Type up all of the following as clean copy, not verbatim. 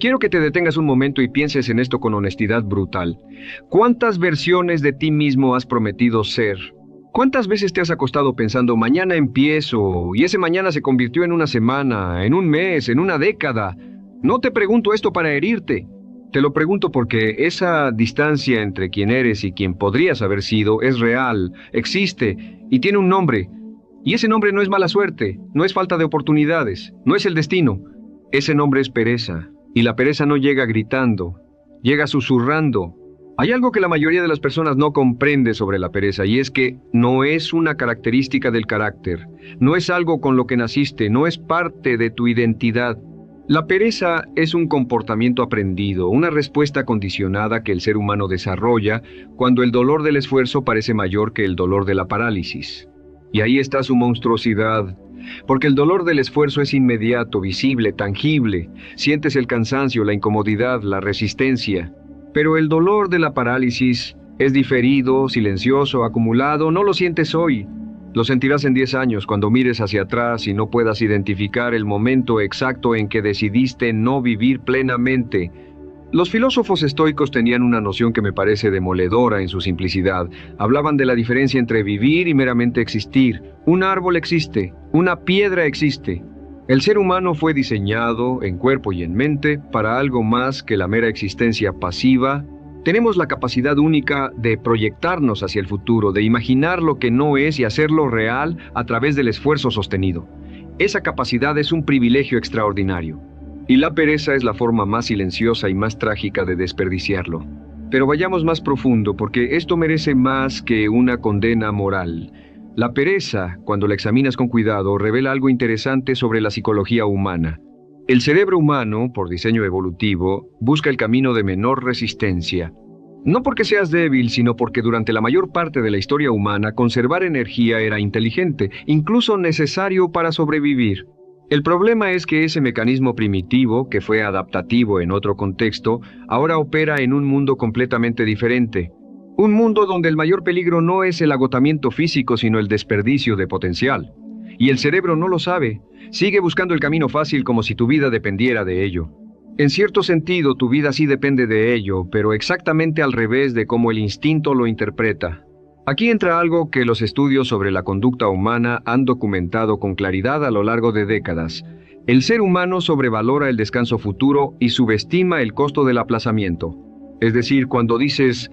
Quiero que te detengas un momento y pienses en esto con honestidad brutal. ¿Cuántas versiones de ti mismo has prometido ser? ¿Cuántas veces te has acostado pensando, mañana empiezo, y ese mañana se convirtió en una semana, en un mes, en una década? No te pregunto esto para herirte. Te lo pregunto porque esa distancia entre quien eres y quien podrías haber sido es real, existe y tiene un nombre. Y ese nombre no es mala suerte, no es falta de oportunidades, no es el destino. Ese nombre es pereza. Y la pereza no llega gritando, llega susurrando. Hay algo que la mayoría de las personas no comprende sobre la pereza, y es que no es una característica del carácter, no es algo con lo que naciste, no es parte de tu identidad. La pereza es un comportamiento aprendido, una respuesta condicionada que el ser humano desarrolla cuando el dolor del esfuerzo parece mayor que el dolor de la parálisis. Y ahí está su monstruosidad. Porque el dolor del esfuerzo es inmediato, visible, tangible. Sientes el cansancio, la incomodidad, la resistencia. Pero el dolor de la parálisis es diferido, silencioso, acumulado. No lo sientes hoy. Lo sentirás en 10 años cuando mires hacia atrás y no puedas identificar el momento exacto en que decidiste no vivir plenamente. Los filósofos estoicos tenían una noción que me parece demoledora en su simplicidad. Hablaban de la diferencia entre vivir y meramente existir. Un árbol existe, una piedra existe. El ser humano fue diseñado, en cuerpo y en mente, para algo más que la mera existencia pasiva. Tenemos la capacidad única de proyectarnos hacia el futuro, de imaginar lo que no es y hacerlo real a través del esfuerzo sostenido. Esa capacidad es un privilegio extraordinario. Y la pereza es la forma más silenciosa y más trágica de desperdiciarlo. Pero vayamos más profundo, porque esto merece más que una condena moral. La pereza, cuando la examinas con cuidado, revela algo interesante sobre la psicología humana. El cerebro humano, por diseño evolutivo, busca el camino de menor resistencia. No porque seas débil, sino porque durante la mayor parte de la historia humana, conservar energía era inteligente, incluso necesario para sobrevivir. El problema es que ese mecanismo primitivo, que fue adaptativo en otro contexto, ahora opera en un mundo completamente diferente. Un mundo donde el mayor peligro no es el agotamiento físico, sino el desperdicio de potencial. Y el cerebro no lo sabe. Sigue buscando el camino fácil como si tu vida dependiera de ello. En cierto sentido, tu vida sí depende de ello, pero exactamente al revés de cómo el instinto lo interpreta. Aquí entra algo que los estudios sobre la conducta humana han documentado con claridad a lo largo de décadas. El ser humano sobrevalora el descanso futuro y subestima el costo del aplazamiento. Es decir, cuando dices,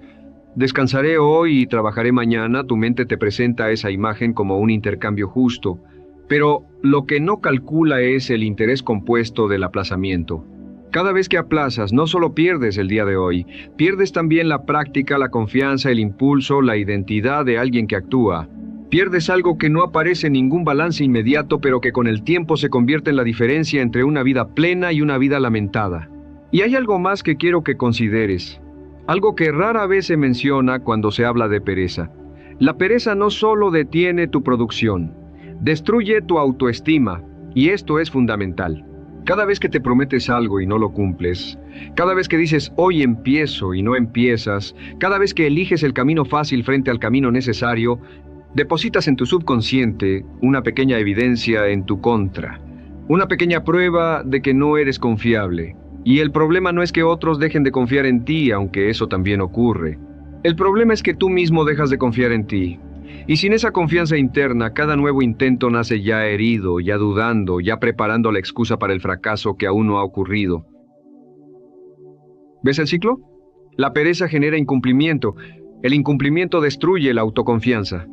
descansaré hoy y trabajaré mañana, tu mente te presenta esa imagen como un intercambio justo. Pero lo que no calcula es el interés compuesto del aplazamiento. Cada vez que aplazas, no solo pierdes el día de hoy, pierdes también la práctica, la confianza, el impulso, la identidad de alguien que actúa. Pierdes algo que no aparece en ningún balance inmediato, pero que con el tiempo se convierte en la diferencia entre una vida plena y una vida lamentada. Y hay algo más que quiero que consideres. Algo que rara vez se menciona cuando se habla de pereza. La pereza no solo detiene tu producción, destruye tu autoestima, y esto es fundamental. Cada vez que te prometes algo y no lo cumples, cada vez que dices hoy empiezo y no empiezas, cada vez que eliges el camino fácil frente al camino necesario, depositas en tu subconsciente una pequeña evidencia en tu contra, una pequeña prueba de que no eres confiable. Y el problema no es que otros dejen de confiar en ti, aunque eso también ocurre. El problema es que tú mismo dejas de confiar en ti. Y sin esa confianza interna, cada nuevo intento nace ya herido, ya dudando, ya preparando la excusa para el fracaso que aún no ha ocurrido. ¿Ves el ciclo? La pereza genera incumplimiento. El incumplimiento destruye la autoconfianza.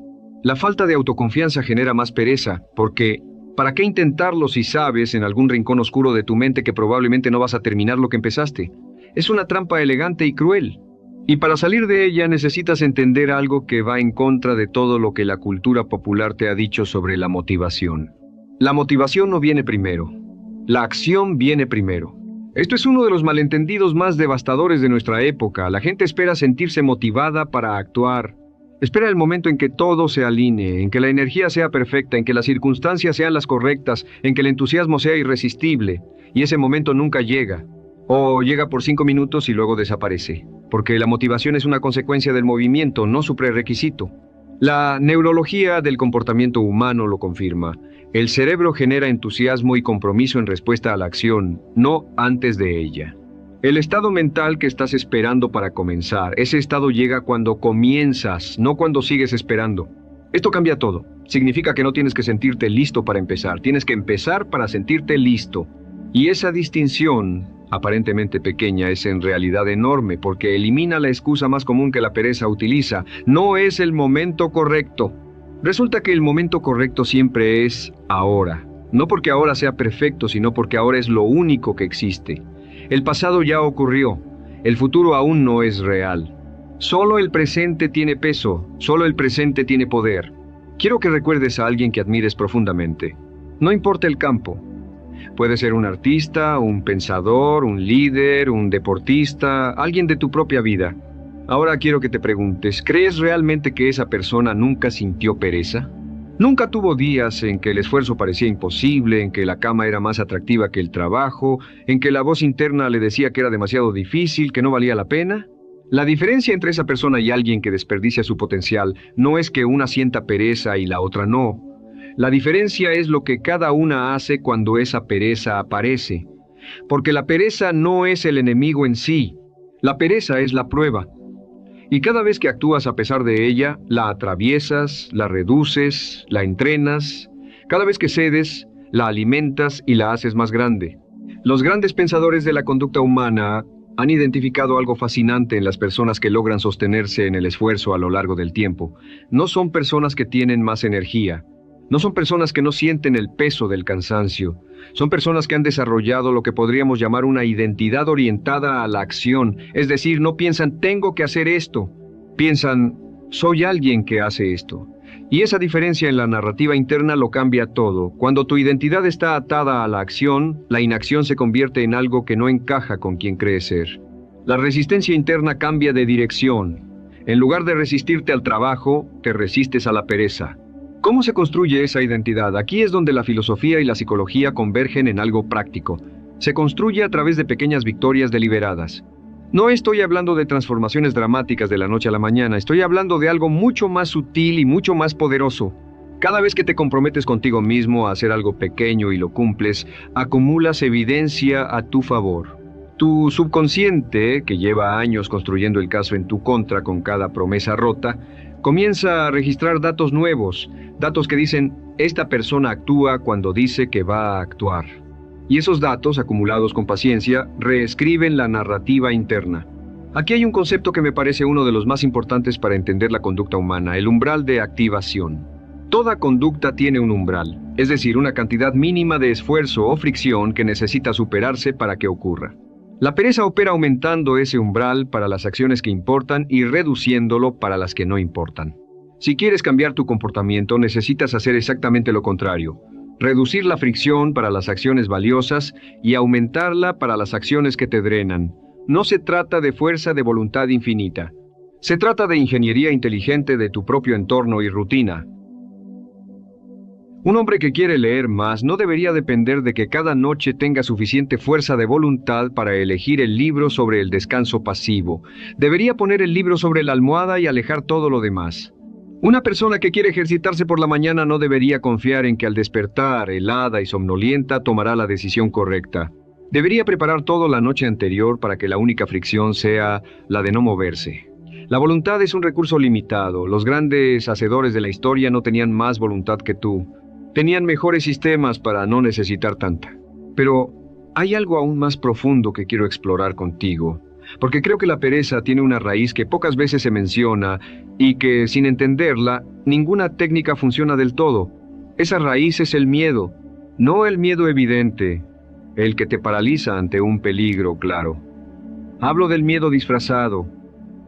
La falta de autoconfianza genera más pereza, porque ¿para qué intentarlo si sabes en algún rincón oscuro de tu mente que probablemente no vas a terminar lo que empezaste? Es una trampa elegante y cruel. Y para salir de ella necesitas entender algo que va en contra de todo lo que la cultura popular te ha dicho sobre la motivación. La motivación no viene primero. La acción viene primero. Esto es uno de los malentendidos más devastadores de nuestra época. La gente espera sentirse motivada para actuar. Espera el momento en que todo se alinee, en que la energía sea perfecta, en que las circunstancias sean las correctas, en que el entusiasmo sea irresistible. Y ese momento nunca llega. O llega por 5 minutos y luego desaparece. Porque la motivación es una consecuencia del movimiento, no su prerequisito. La neurología del comportamiento humano lo confirma. El cerebro genera entusiasmo y compromiso en respuesta a la acción, no antes de ella. El estado mental que estás esperando para comenzar, ese estado llega cuando comienzas, no cuando sigues esperando. Esto cambia todo. Significa que no tienes que sentirte listo para empezar, tienes que empezar para sentirte listo. Y esa distinción, aparentemente pequeña, es en realidad enorme, porque elimina la excusa más común que la pereza utiliza. No es el momento correcto. Resulta que el momento correcto siempre es ahora. No porque ahora sea perfecto, sino porque ahora es lo único que existe. El pasado ya ocurrió. El futuro aún no es real. Solo el presente tiene peso. Solo el presente tiene poder. Quiero que recuerdes a alguien que admires profundamente. No importa el campo. Puede ser un artista, un pensador, un líder, un deportista, alguien de tu propia vida. Ahora quiero que te preguntes, ¿crees realmente que esa persona nunca sintió pereza? ¿Nunca tuvo días en que el esfuerzo parecía imposible, en que la cama era más atractiva que el trabajo, en que la voz interna le decía que era demasiado difícil, que no valía la pena? La diferencia entre esa persona y alguien que desperdicia su potencial no es que una sienta pereza y la otra no. La diferencia es lo que cada una hace cuando esa pereza aparece. Porque la pereza no es el enemigo en sí. La pereza es la prueba. Y cada vez que actúas a pesar de ella, la atraviesas, la reduces, la entrenas. Cada vez que cedes, la alimentas y la haces más grande. Los grandes pensadores de la conducta humana han identificado algo fascinante en las personas que logran sostenerse en el esfuerzo a lo largo del tiempo. No son personas que tienen más energía. No son personas que no sienten el peso del cansancio. Son personas que han desarrollado lo que podríamos llamar una identidad orientada a la acción. Es decir, no piensan, tengo que hacer esto. Piensan, soy alguien que hace esto. Y esa diferencia en la narrativa interna lo cambia todo. Cuando tu identidad está atada a la acción, la inacción se convierte en algo que no encaja con quien crees ser. La resistencia interna cambia de dirección. En lugar de resistirte al trabajo, te resistes a la pereza. ¿Cómo se construye esa identidad? Aquí es donde la filosofía y la psicología convergen en algo práctico. Se construye a través de pequeñas victorias deliberadas. No estoy hablando de transformaciones dramáticas de la noche a la mañana, estoy hablando de algo mucho más sutil y mucho más poderoso. Cada vez que te comprometes contigo mismo a hacer algo pequeño y lo cumples, acumulas evidencia a tu favor. Tu subconsciente, que lleva años construyendo el caso en tu contra con cada promesa rota, comienza a registrar datos nuevos, datos que dicen, esta persona actúa cuando dice que va a actuar. Y esos datos, acumulados con paciencia, reescriben la narrativa interna. Aquí hay un concepto que me parece uno de los más importantes para entender la conducta humana, el umbral de activación. Toda conducta tiene un umbral, es decir, una cantidad mínima de esfuerzo o fricción que necesita superarse para que ocurra. La pereza opera aumentando ese umbral para las acciones que importan y reduciéndolo para las que no importan. Si quieres cambiar tu comportamiento, necesitas hacer exactamente lo contrario. Reducir la fricción para las acciones valiosas y aumentarla para las acciones que te drenan. No se trata de fuerza de voluntad infinita. Se trata de ingeniería inteligente de tu propio entorno y rutina. Un hombre que quiere leer más no debería depender de que cada noche tenga suficiente fuerza de voluntad para elegir el libro sobre el descanso pasivo. Debería poner el libro sobre la almohada y alejar todo lo demás. Una persona que quiere ejercitarse por la mañana no debería confiar en que al despertar, helada y somnolienta, tomará la decisión correcta. Debería preparar todo la noche anterior para que la única fricción sea la de no moverse. La voluntad es un recurso limitado. Los grandes hacedores de la historia no tenían más voluntad que tú. Tenían mejores sistemas para no necesitar tanta. Pero hay algo aún más profundo que quiero explorar contigo, porque creo que la pereza tiene una raíz que pocas veces se menciona y que, sin entenderla, ninguna técnica funciona del todo. Esa raíz es el miedo, no el miedo evidente, el que te paraliza ante un peligro claro. Hablo del miedo disfrazado,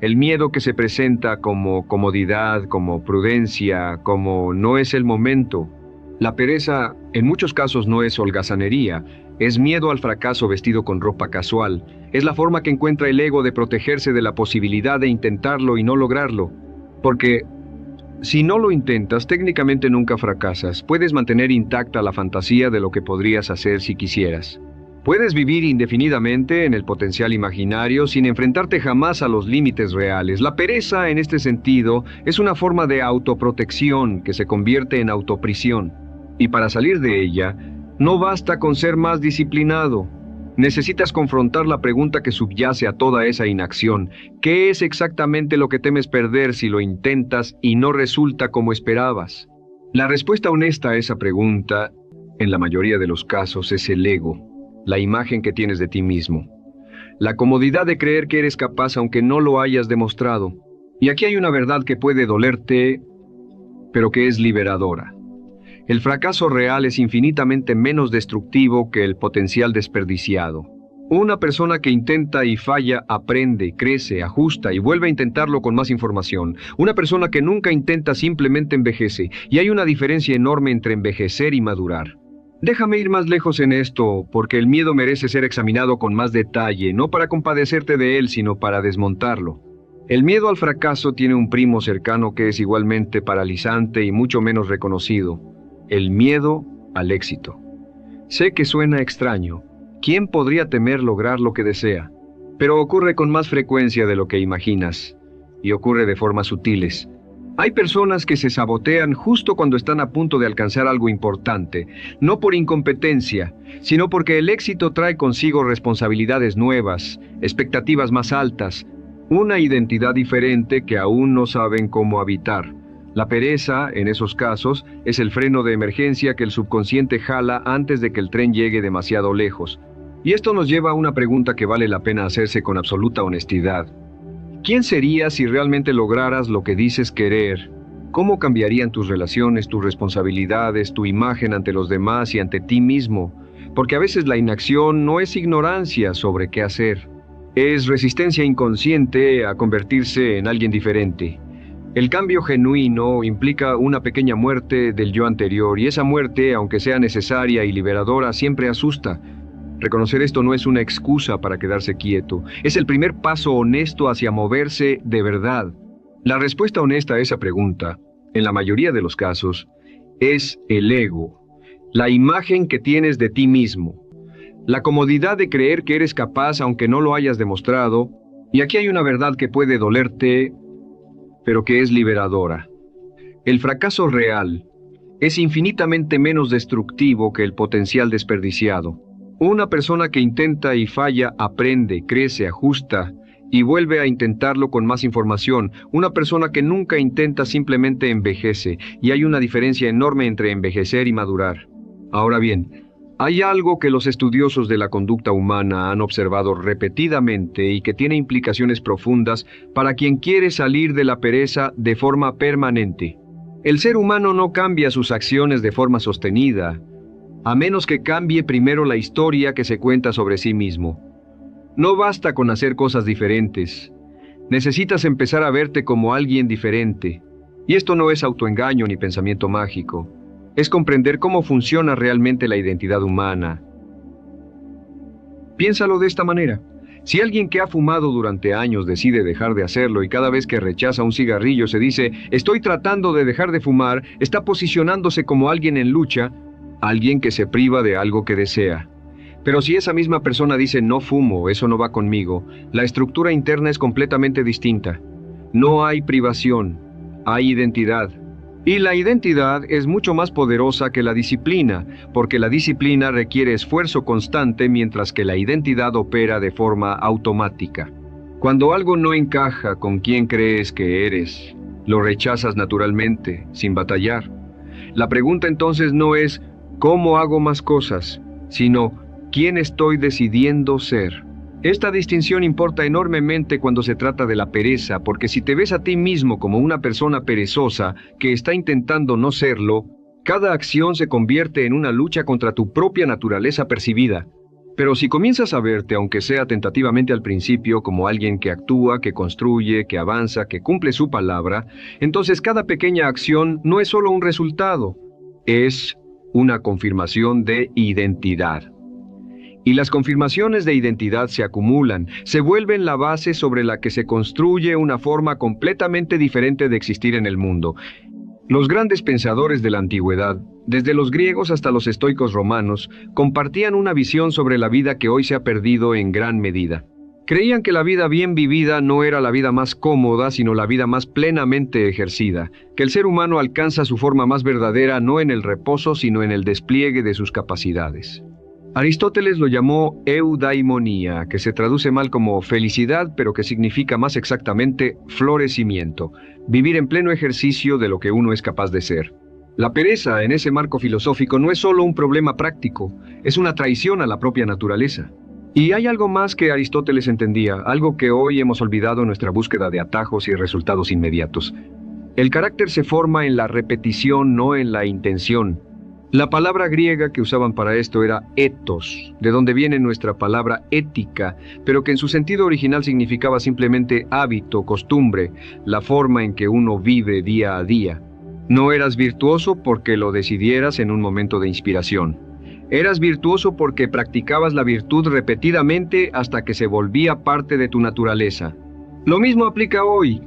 el miedo que se presenta como comodidad, como prudencia, como no es el momento. La pereza, en muchos casos, no es holgazanería, es miedo al fracaso vestido con ropa casual. Es la forma que encuentra el ego de protegerse de la posibilidad de intentarlo y no lograrlo. Porque si no lo intentas, técnicamente nunca fracasas. Puedes mantener intacta la fantasía de lo que podrías hacer si quisieras. Puedes vivir indefinidamente en el potencial imaginario sin enfrentarte jamás a los límites reales. La pereza, en este sentido, es una forma de autoprotección que se convierte en autoprisión. Y para salir de ella, no basta con ser más disciplinado. Necesitas confrontar la pregunta que subyace a toda esa inacción. ¿Qué es exactamente lo que temes perder si lo intentas y no resulta como esperabas? La respuesta honesta a esa pregunta, en la mayoría de los casos, es el ego, la imagen que tienes de ti mismo. La comodidad de creer que eres capaz aunque no lo hayas demostrado. Y aquí hay una verdad que puede dolerte, pero que es liberadora. El fracaso real es infinitamente menos destructivo que el potencial desperdiciado. Una persona que intenta y falla aprende, crece, ajusta y vuelve a intentarlo con más información. Una persona que nunca intenta simplemente envejece, y hay una diferencia enorme entre envejecer y madurar. Déjame ir más lejos en esto, porque el miedo merece ser examinado con más detalle, no para compadecerte de él, sino para desmontarlo. El miedo al fracaso tiene un primo cercano que es igualmente paralizante y mucho menos reconocido: el miedo al éxito. Sé que suena extraño. ¿Quién podría temer lograr lo que desea? Pero ocurre con más frecuencia de lo que imaginas, y ocurre de formas sutiles. Hay personas que se sabotean justo cuando están a punto de alcanzar algo importante, no por incompetencia, sino porque el éxito trae consigo responsabilidades nuevas, expectativas más altas, una identidad diferente que aún no saben cómo habitar. La pereza, en esos casos, es el freno de emergencia que el subconsciente jala antes de que el tren llegue demasiado lejos. Y esto nos lleva a una pregunta que vale la pena hacerse con absoluta honestidad. ¿Quién serías si realmente lograras lo que dices querer? ¿Cómo cambiarían tus relaciones, tus responsabilidades, tu imagen ante los demás y ante ti mismo? Porque a veces la inacción no es ignorancia sobre qué hacer. Es resistencia inconsciente a convertirse en alguien diferente. El cambio genuino implica una pequeña muerte del yo anterior, y esa muerte, aunque sea necesaria y liberadora, siempre asusta. Reconocer esto no es una excusa para quedarse quieto, es el primer paso honesto hacia moverse de verdad. La respuesta honesta a esa pregunta, en la mayoría de los casos, es el ego, la imagen que tienes de ti mismo, la comodidad de creer que eres capaz aunque no lo hayas demostrado. Y aquí hay una verdad que puede dolerte, pero que es liberadora. El fracaso real es infinitamente menos destructivo que el potencial desperdiciado. Una persona que intenta y falla aprende, crece, ajusta y vuelve a intentarlo con más información. Una persona que nunca intenta simplemente envejece, y hay una diferencia enorme entre envejecer y madurar. Ahora bien, hay algo que los estudiosos de la conducta humana han observado repetidamente y que tiene implicaciones profundas para quien quiere salir de la pereza de forma permanente. El ser humano no cambia sus acciones de forma sostenida, a menos que cambie primero la historia que se cuenta sobre sí mismo. No basta con hacer cosas diferentes. Necesitas empezar a verte como alguien diferente. Y esto no es autoengaño ni pensamiento mágico. Es comprender cómo funciona realmente la identidad humana. Piénsalo de esta manera. Si alguien que ha fumado durante años decide dejar de hacerlo y cada vez que rechaza un cigarrillo se dice: estoy tratando de dejar de fumar, está posicionándose como alguien en lucha, alguien que se priva de algo que desea. Pero si esa misma persona dice: no fumo, eso no va conmigo, la estructura interna es completamente distinta. No hay privación, hay identidad. Y la identidad es mucho más poderosa que la disciplina, porque la disciplina requiere esfuerzo constante mientras que la identidad opera de forma automática. Cuando algo no encaja con quien crees que eres, lo rechazas naturalmente, sin batallar. La pregunta entonces no es ¿cómo hago más cosas?, sino ¿quién estoy decidiendo ser? Esta distinción importa enormemente cuando se trata de la pereza, porque si te ves a ti mismo como una persona perezosa que está intentando no serlo, cada acción se convierte en una lucha contra tu propia naturaleza percibida. Pero si comienzas a verte, aunque sea tentativamente al principio, como alguien que actúa, que construye, que avanza, que cumple su palabra, entonces cada pequeña acción no es solo un resultado, es una confirmación de identidad. Y las confirmaciones de identidad se acumulan, se vuelven la base sobre la que se construye una forma completamente diferente de existir en el mundo. Los grandes pensadores de la antigüedad, desde los griegos hasta los estoicos romanos, compartían una visión sobre la vida que hoy se ha perdido en gran medida. Creían que la vida bien vivida no era la vida más cómoda, sino la vida más plenamente ejercida, que el ser humano alcanza su forma más verdadera no en el reposo, sino en el despliegue de sus capacidades. Aristóteles lo llamó eudaimonía, que se traduce mal como felicidad, pero que significa más exactamente florecimiento, vivir en pleno ejercicio de lo que uno es capaz de ser. La pereza en ese marco filosófico no es solo un problema práctico, es una traición a la propia naturaleza. Y hay algo más que Aristóteles entendía, algo que hoy hemos olvidado en nuestra búsqueda de atajos y resultados inmediatos. El carácter se forma en la repetición, no en la intención. La palabra griega que usaban para esto era ethos, de donde viene nuestra palabra ética, pero que en su sentido original significaba simplemente hábito, costumbre, la forma en que uno vive día a día. No eras virtuoso porque lo decidieras en un momento de inspiración. Eras virtuoso porque practicabas la virtud repetidamente hasta que se volvía parte de tu naturaleza. Lo mismo aplica hoy.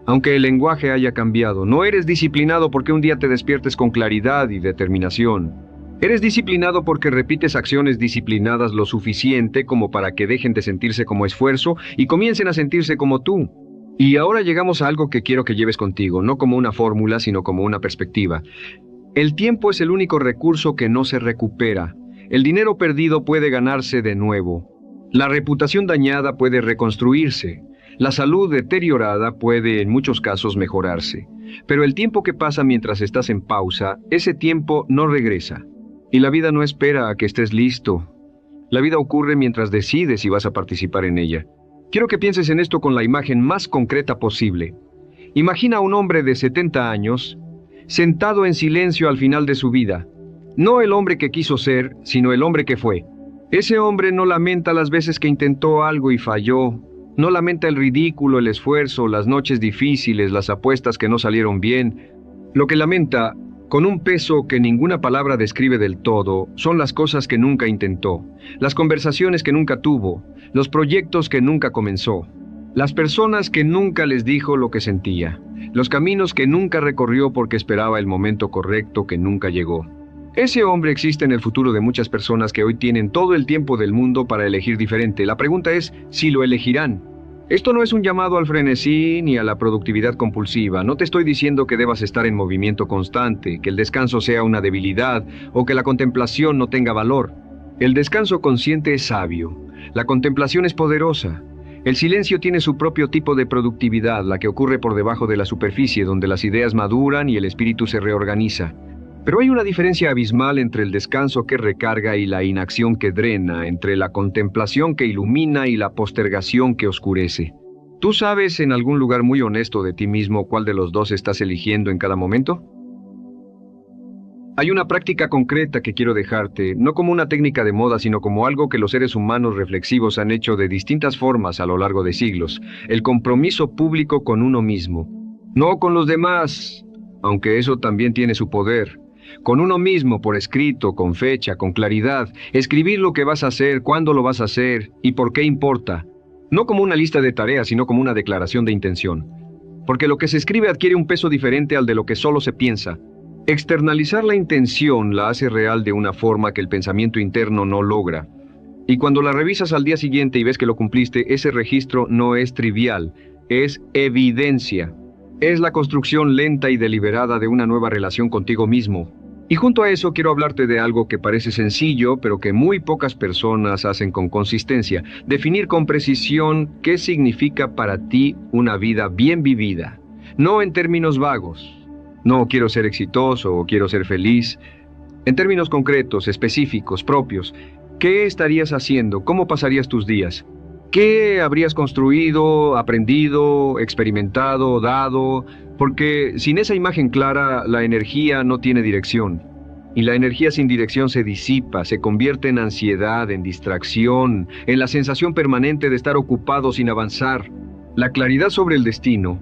Aunque el lenguaje haya cambiado, no eres disciplinado porque un día te despiertes con claridad y determinación. Eres disciplinado porque repites acciones disciplinadas lo suficiente como para que dejen de sentirse como esfuerzo y comiencen a sentirse como tú. Y ahora llegamos a algo que quiero que lleves contigo, no como una fórmula, sino como una perspectiva. El tiempo es el único recurso que no se recupera. El dinero perdido puede ganarse de nuevo. La reputación dañada puede reconstruirse. La salud deteriorada puede en muchos casos mejorarse, pero el tiempo que pasa mientras estás en pausa, ese tiempo no regresa. Y la vida no espera a que estés listo. La vida ocurre mientras decides si vas a participar en ella. Quiero que pienses en esto con la imagen más concreta posible. Imagina a un hombre de 70 años, sentado en silencio al final de su vida. No el hombre que quiso ser, sino el hombre que fue. Ese hombre no lamenta las veces que intentó algo y falló. No lamenta el ridículo, el esfuerzo, las noches difíciles, las apuestas que no salieron bien. Lo que lamenta, con un peso que ninguna palabra describe del todo, son las cosas que nunca intentó, las conversaciones que nunca tuvo, los proyectos que nunca comenzó, las personas que nunca les dijo lo que sentía, los caminos que nunca recorrió porque esperaba el momento correcto que nunca llegó. Ese hombre existe en el futuro de muchas personas que hoy tienen todo el tiempo del mundo para elegir diferente. La pregunta es si lo elegirán. Esto no es un llamado al frenesí ni a la productividad compulsiva. No te estoy diciendo que debas estar en movimiento constante, que el descanso sea una debilidad o que la contemplación no tenga valor. El descanso consciente es sabio. La contemplación es poderosa. El silencio tiene su propio tipo de productividad, la que ocurre por debajo de la superficie, donde las ideas maduran y el espíritu se reorganiza. Pero hay una diferencia abismal entre el descanso que recarga y la inacción que drena, entre la contemplación que ilumina y la postergación que oscurece. ¿Tú sabes en algún lugar muy honesto de ti mismo cuál de los dos estás eligiendo en cada momento? Hay una práctica concreta que quiero dejarte, no como una técnica de moda, sino como algo que los seres humanos reflexivos han hecho de distintas formas a lo largo de siglos: el compromiso público con uno mismo. No con los demás, aunque eso también tiene su poder. Con uno mismo, por escrito, con fecha, con claridad, escribir lo que vas a hacer, cuándo lo vas a hacer y por qué importa. No como una lista de tareas, sino como una declaración de intención. Porque lo que se escribe adquiere un peso diferente al de lo que solo se piensa. Externalizar la intención la hace real de una forma que el pensamiento interno no logra. Y cuando la revisas al día siguiente y ves que lo cumpliste, ese registro no es trivial, es evidencia. Es la construcción lenta y deliberada de una nueva relación contigo mismo. Y junto a eso quiero hablarte de algo que parece sencillo, pero que muy pocas personas hacen con consistencia. Definir con precisión qué significa para ti una vida bien vivida. No en términos vagos. No quiero ser exitoso o quiero ser feliz. En términos concretos, específicos, propios. ¿Qué estarías haciendo? ¿Cómo pasarías tus días? ¿Qué habrías construido, aprendido, experimentado, dado? Porque sin esa imagen clara, la energía no tiene dirección. Y la energía sin dirección se disipa, se convierte en ansiedad, en distracción, en la sensación permanente de estar ocupado sin avanzar. La claridad sobre el destino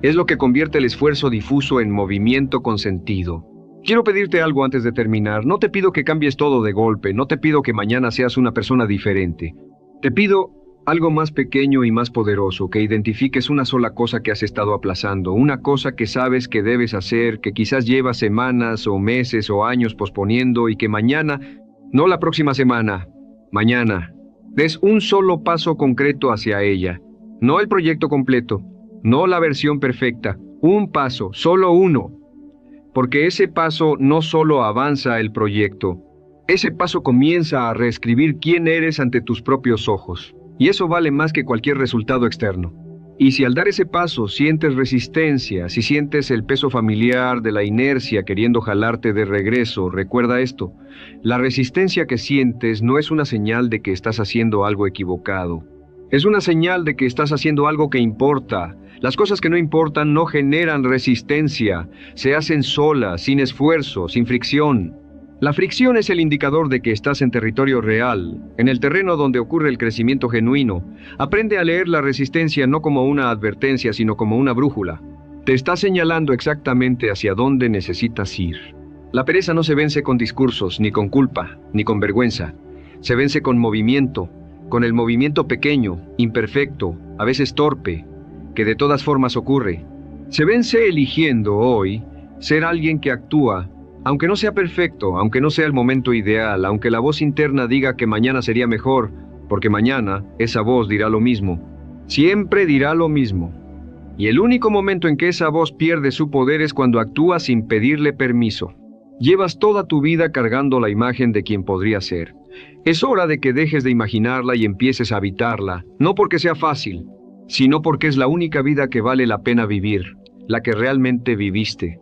es lo que convierte el esfuerzo difuso en movimiento con sentido. Quiero pedirte algo antes de terminar. No te pido que cambies todo de golpe, no te pido que mañana seas una persona diferente. Te pido algo más pequeño y más poderoso, que identifiques una sola cosa que has estado aplazando, una cosa que sabes que debes hacer, que quizás llevas semanas o meses o años posponiendo y que mañana, no la próxima semana, mañana, des un solo paso concreto hacia ella. No el proyecto completo, no la versión perfecta, un paso, solo uno. Porque ese paso no solo avanza el proyecto, Ese paso comienza a reescribir quién eres ante tus propios ojos, y eso vale más que cualquier resultado externo. Y si al dar ese paso sientes resistencia, si sientes el peso familiar de la inercia queriendo jalarte de regreso, recuerda esto: la resistencia que sientes no es una señal de que estás haciendo algo equivocado. Es una señal de que estás haciendo algo que importa. Las cosas que no importan no generan resistencia, se hacen solas, sin esfuerzo, sin fricción. La fricción es el indicador de que estás en territorio real, en el terreno donde ocurre el crecimiento genuino. Aprende a leer la resistencia no como una advertencia, sino como una brújula. Te está señalando exactamente hacia dónde necesitas ir. La pereza no se vence con discursos, ni con culpa, ni con vergüenza. Se vence con movimiento, con el movimiento pequeño, imperfecto, a veces torpe, que de todas formas ocurre. Se vence eligiendo hoy ser alguien que actúa, aunque no sea perfecto, aunque no sea el momento ideal, aunque la voz interna diga que mañana sería mejor, porque mañana esa voz dirá lo mismo. Siempre dirá lo mismo. Y el único momento en que esa voz pierde su poder es cuando actúa sin pedirle permiso. Llevas toda tu vida cargando la imagen de quien podría ser. Es hora de que dejes de imaginarla y empieces a habitarla, no porque sea fácil, sino porque es la única vida que vale la pena vivir, la que realmente viviste.